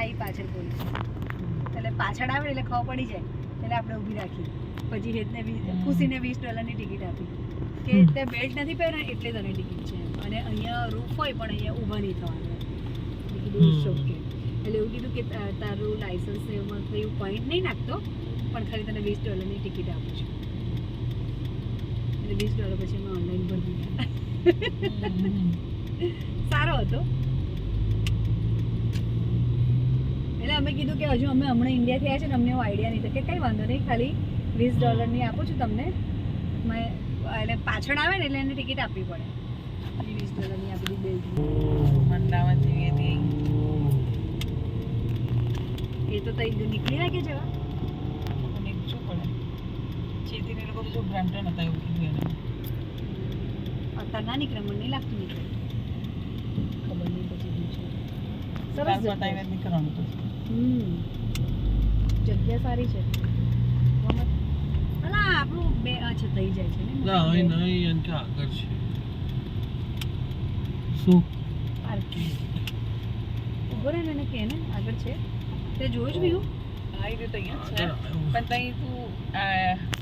એ પાછળ પોલીસ એટલે પાછળ આવે એટલે ખબર પડી જાય એટલે આપણે ઊભી રાખી પછી હેતને ખુશીને $20 ની ટિકિટ આપી કે તે બેલ્ટ નથી પહેર્યો એટલે તને ટિકિટ છે અને અહીંયા રૂફ હોય પણ અહીંયા ઊભા નહીં થવાનું ઓકે એટલે એવું કીધું કે તારું લાઇસન્સ એમાં કંઈ પોઈન્ટ નહીં નાખતો પણ ખાલી તને $20 ની ટિકિટ આપું છું એટલે $20 પછી મેં ઓનલાઈન ભરી દીધા સારો હતો એટલે અમે કીધું કે હજુ અમે હમણાં ઇન્ડિયાથી આવ્યા છે ને અમને એવો આઈડિયા નહીં તો કે કંઈ વાંધો નહીં ખાલી $20 ની આપું છું તમને મેં એટલે પાછળ આવે ને એટલે એને ટિકિટ આપવી પડે $20 ની આપી દીધી મંડાવા જેવી હતી એ તો તઈ નીકળી લાગે જવા મને શું પડે ચેતીને લોકો તો જો બ્રાન્ડન હતા એવું કીધું એને અત્યારે ના નીકળે મને નહીં લાગતું નીકળે ખબર નહીં પછી શું છે સરસ બતાવીને નીકળવાનું તો જગ્યા સારી છે અલા આપણું બે અચ્છા થઈ જાય છે ને ના અહીં નહીં એનકે આગળ છે શું પાર્કિંગ ઉભો રહે ને કે ને આગળ છે તે જોયું જ બીજું આ રીતે અહીંયા છે પણ ત્યાં તું